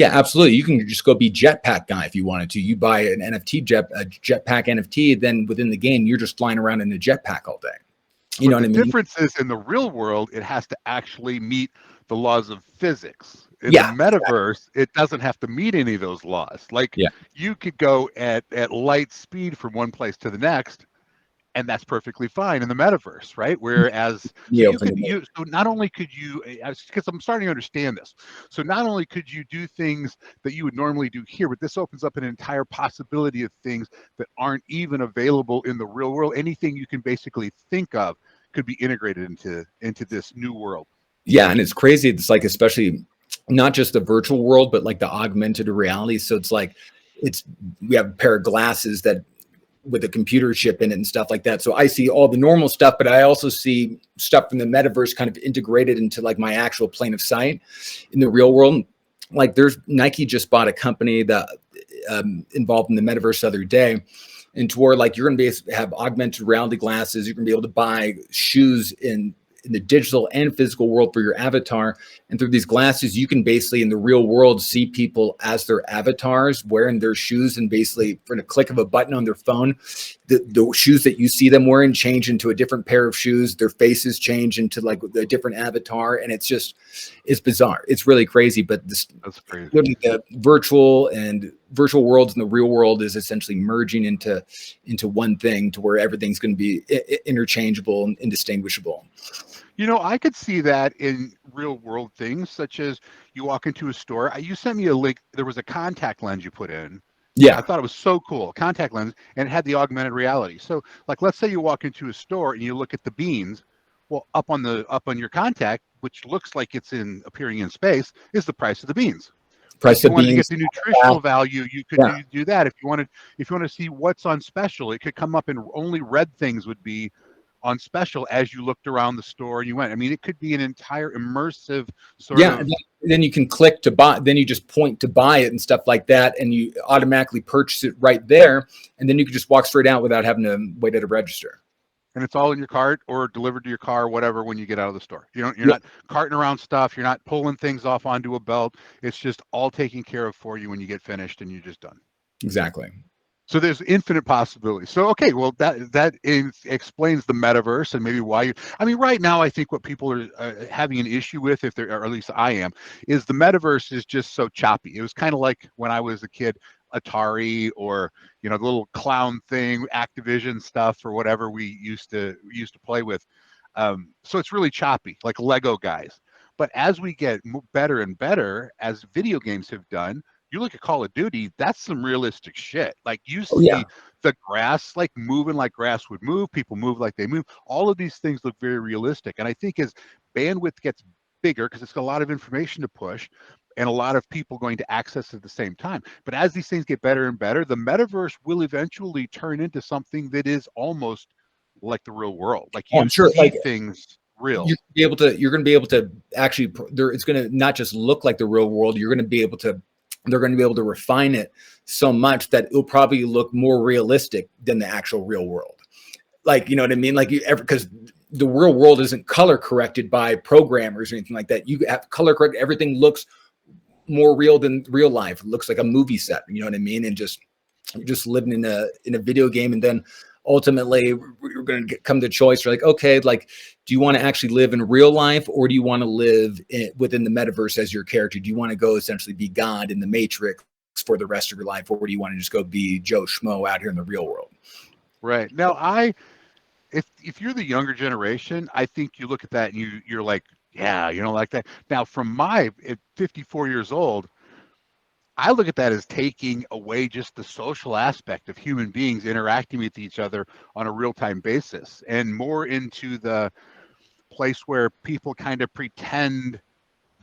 Yeah, absolutely. You can just go be jetpack guy if you wanted to. You buy an NFT a jetpack NFT, then within the game, you're just flying around in a jetpack all day. You know But what the I mean? difference is in the real world, it has to actually meet the laws of physics. In the Yeah, metaverse, it doesn't have to meet any of those laws. Like yeah, you could go at light speed from one place to the next, and that's perfectly fine in the metaverse, right? Whereas, so yeah. you could you so not only could you, because I'm starting to understand this, so not only could you do things that you would normally do here, but this opens up an entire possibility of things that aren't even available in the real world. Anything you can basically think of could be integrated into this new world. Yeah, and it's crazy. It's like, especially not just the virtual world, but like the augmented reality. So it's like, it's we have a pair of glasses that with a computer chip in it and stuff like that. So I see all the normal stuff, but I also see stuff from the metaverse kind of integrated into like my actual plane of sight in the real world. Like there's Nike just bought a company that involved in the metaverse the other day, and to where like you're going to be have augmented reality glasses. You're going to be able to buy shoes in the digital and physical world for your avatar. And through these glasses, you can basically in the real world see people as their avatars wearing their shoes, and basically for the click of a button on their phone, the shoes that you see them wearing change into a different pair of shoes. Their faces change into like a different avatar. And it's bizarre. It's really crazy. But this, That's crazy. literally the virtual worlds and the real world is essentially merging into one thing, to where everything's going to be interchangeable and indistinguishable. I could see that in real world things, such as you walk into a store. You sent me a link. There was a contact lens you put in. I Yeah. thought it was so cool, contact lens, and it had the augmented reality. So, like, let's say you walk into a store and you look at the beans. Well, up on your contact, which looks like it's appearing in space, is the price of the beans. So Price if you of wanted to get beans. the nutritional value, you could Yeah. do that. If you want to see what's on special, it could come up, and only red things would be on special as you looked around the store and you went. I mean, it could be an entire immersive sort Yeah. of. And then you can click to buy, then you just point to buy it and stuff like that. And you automatically purchase it right there. And then you can just walk straight out without having to wait at a register. And it's all in your cart or delivered to your car, whatever, when you get out of the store. You're Yeah, not carting around stuff. You're not pulling things off onto a belt. It's just all taken care of for you when you get finished and you're just done. exactly. So there's infinite possibilities. So okay, well explains the metaverse and maybe why you. I mean, right now I think what people are having an issue with, if they're, or at least I am, is the metaverse is just so choppy. It was kind of like when I was a kid, Atari, or the little clown thing, Activision stuff, or whatever we used to play with. So it's really choppy, like Lego guys. But as we get better and better, as video games have done, you look at Call of Duty, that's some realistic shit. Like you Oh yeah. see the grass like moving like grass would move, people move like they move. All of these things look very realistic. And I think as bandwidth gets bigger, because it's got a lot of information to push and a lot of people going to access at the same time. But as these things get better and better, the metaverse will eventually turn into something that is almost like the real world. Like Oh, you I'm sure. see Like things real. you're going to be able to actually, there, it's going to not just look like the real world. They're going to be able to refine it so much that it'll probably look more realistic than the actual real world. Like, you know what I mean? Like because the real world isn't color corrected by programmers or anything like that. You have color correct. Everything looks more real than real life. It looks like a movie set, you know what I mean? And just living in a video game. And then ultimately we're going to come to choice. You're like, okay, like, do you want to actually live in real life, or do you want to live within the metaverse as your character? Do you want to go essentially be God in the Matrix for the rest of your life, or do you want to just go be Joe Schmo out here in the real world? Right. Now if you're the younger generation, I think you look at that and you're like, yeah, like that. Now from at 54 years old, I look at that as taking away just the social aspect of human beings interacting with each other on a real-time basis, and more into the place where people kind of pretend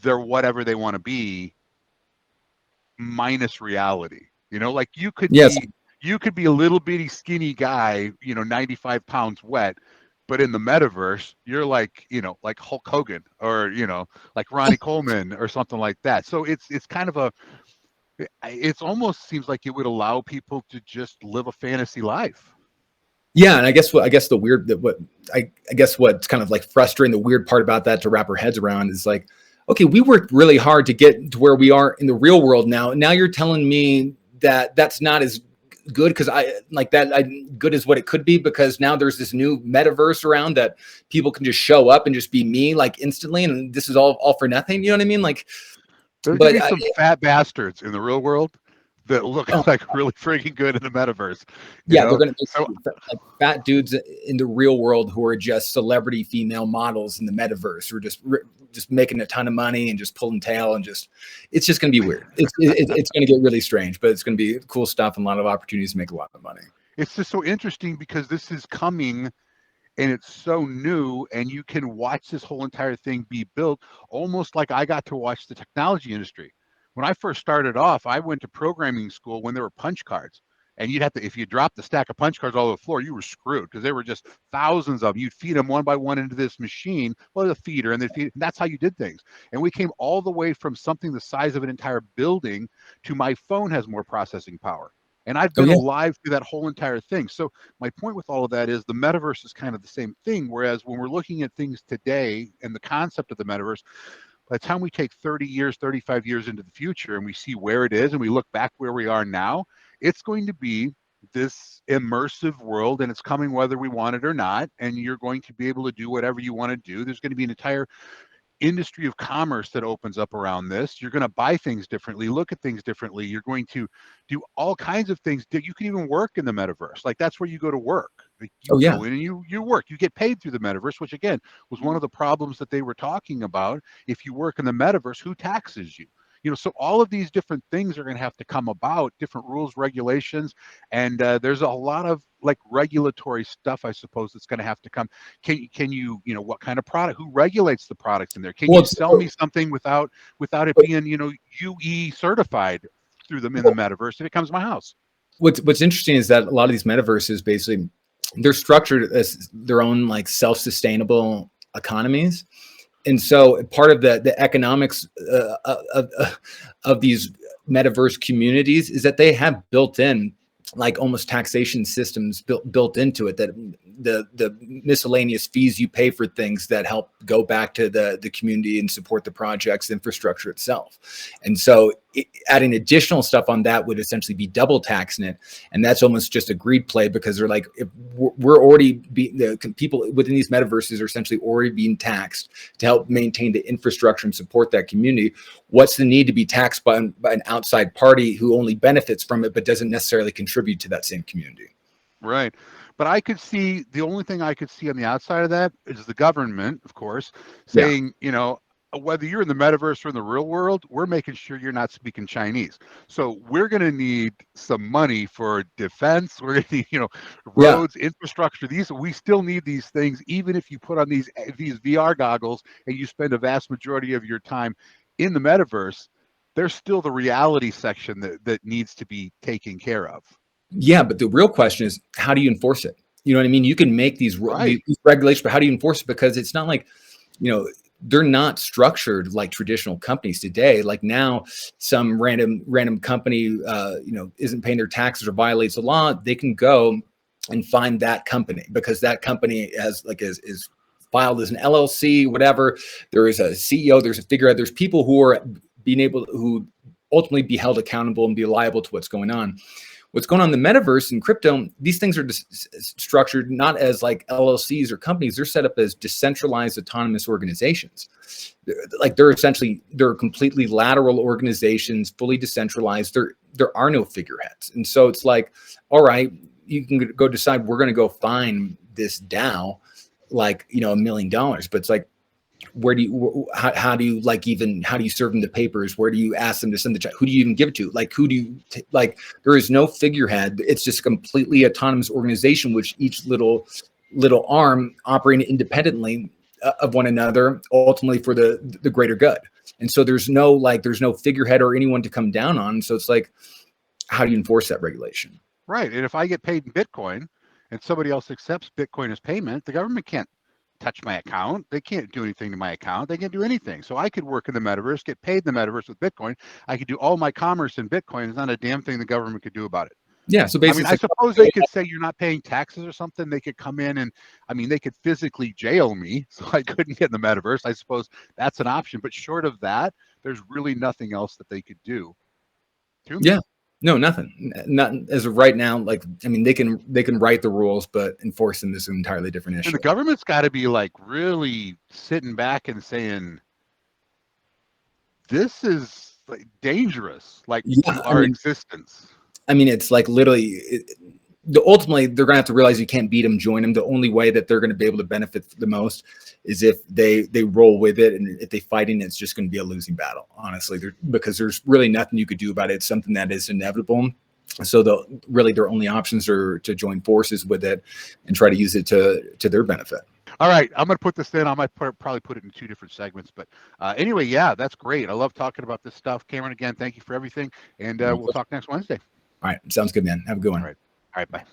they're whatever they want to be minus reality. Like Yes. you could be a little bitty skinny guy, 95 pounds wet, but in the metaverse, you're like, like Hulk Hogan, or, like Ronnie Coleman or something like that. So it's kind of it's almost seems like it would allow people to just live a fantasy life. Yeah, and I guess the weird that what I guess what's kind of like frustrating, the weird part about that to wrap our heads around is like, okay, we worked really hard to get to where we are in the real world now. Now you're telling me that that's not as good because I like that good as what it could be because now there's this new metaverse around that people can just show up and just be me like instantly, and this is all for nothing. You know what I mean? Like, There's gonna but be some fat bastards in the real world that look oh, like really freaking good in the metaverse, you yeah, they're know? going to So be like fat dudes in the real world who are just celebrity female models in the metaverse who are just making a ton of money and just pulling tail and just it's just going to be weird. It's going to get really strange, but it's going to be cool stuff and a lot of opportunities to make a lot of money. it's just so interesting because this is coming and it's so new, and you can watch this whole entire thing be built almost like I got to watch the technology industry. When I first started off, I went to programming school when there were punch cards. And you'd have to, if you dropped the stack of punch cards all over the floor, you were screwed because there were just thousands of them. You'd feed them one by one into this machine, well, the feeder, and then feed, and that's how you did things. And we came all the way from something the size of an entire building to my phone has more processing power. And I've Oh been yeah, alive through that whole entire thing. So my point with all of that is the metaverse is kind of the same thing. Whereas when we're looking at things today and the concept of the metaverse, by the time we take 30 years, 35 years into the future and we see where it is and we look back where we are now, it's going to be this immersive world and it's coming whether we want it or not. And you're going to be able to do whatever you want to do. There's going to be an entire industry of commerce that opens up around this. You're going to buy things differently, look at things differently. You're going to do all kinds of things. You can even work in the metaverse. Like that's where you go to work. Like oh you yeah. go in and you work. You get paid through the metaverse, which again was one of the problems that they were talking about. If you work in the metaverse, who taxes you? You know, so all of these different things are going to have to come about, different rules, regulations, and there's a lot of like regulatory stuff, I suppose, that's going to have to come. Can you, you know, what kind of product? Who regulates the products in there? Can Well, you sell me something without it being, you know, UE certified through them in the metaverse if it comes to my house? what's interesting is that a lot of these metaverses basically they're structured as their own like self-sustainable economies. And so part of the economics of these metaverse communities is that they have built in like almost taxation systems built into it that the miscellaneous fees you pay for things that help go back to the community and support the project's infrastructure itself. And so adding additional stuff on that would essentially be double taxing it. And that's almost just a greed play because they're like, if we're already the people within these metaverses are essentially already being taxed to help maintain the infrastructure and support that community. What's the need to be taxed by an outside party who only benefits from it but doesn't necessarily contribute to that same community? Right. But I could see the only thing I could see on the outside of that is the government, of course, Yeah. saying, you know, whether you're in the metaverse or in the real world, we're making sure you're not speaking Chinese. So we're going to need some money for defense. We're going to need, you know, Yeah. roads, infrastructure. These we still need these things, even if you put on these VR goggles and you spend a vast majority of your time in the metaverse. There's still the reality section that needs to be taken care of. Yeah, but the real question is, how do you enforce it? You know what I mean? You can make Right. these regulations, but how do you enforce it? Because it's not like, you know, they're not structured like traditional companies today. Like now, some random company, isn't paying their taxes or violates the law, they can go and find that company because that company has like is filed as an LLC, whatever. There is a CEO, there's a figurehead, there's people who are who ultimately be held accountable and be liable to what's going on. What's going on in the metaverse and crypto, these things are just structured not as like LLCs or companies. They're set up as decentralized autonomous organizations. They're completely lateral organizations, fully decentralized. There are no figureheads. And so it's like, all right, you can go decide we're going to go find this DAO, like, $1 million. But it's like, where do you how do you like even how do you serve them the papers? Where do you ask them to send the check? Who do you even give it to? Like, who do you like? There is no figurehead. It's just a completely autonomous organization, which each little arm operating independently of one another, ultimately for the greater good. And so there's no figurehead or anyone to come down on. So it's like, how do you enforce that regulation? Right. And if I get paid in Bitcoin and somebody else accepts Bitcoin as payment, the government can't touch my account. They can't do anything to my account. They can't do anything. So I could work in the metaverse, get paid in the metaverse with Bitcoin. I could do all my commerce in Bitcoin. There's not a damn thing the government could do about it. Yeah. So I mean, I basically, suppose they could say you're not paying taxes or something. They could come in and, I mean, they could physically jail me, so I couldn't get in the metaverse. I suppose that's an option. But short of that, there's really nothing else that they could do to me. yeah. No, nothing. Not as of right now. Like, I mean, they can write the rules, but enforce them is an entirely different And the issue. government's got to be like really sitting back and saying, this is like dangerous, like Yeah. to our existence. I mean, it's like literally. Ultimately, they're going to have to realize you can't beat them, join them. The only way that they're going to be able to benefit the most is if they roll with it, and if they fighting, it's just going to be a losing battle, honestly. Because there's really nothing you could do about it. It's something that is inevitable. So really their only options are to join forces with it and try to use it to their benefit. All right, I'm going to put this in. I might probably put it in 2 different segments, but anyway, yeah, that's great. I love talking about this stuff. Cameron, again, thank you for everything, and we'll talk next Wednesday. All right, sounds good, man. Have a good one. All right, bye.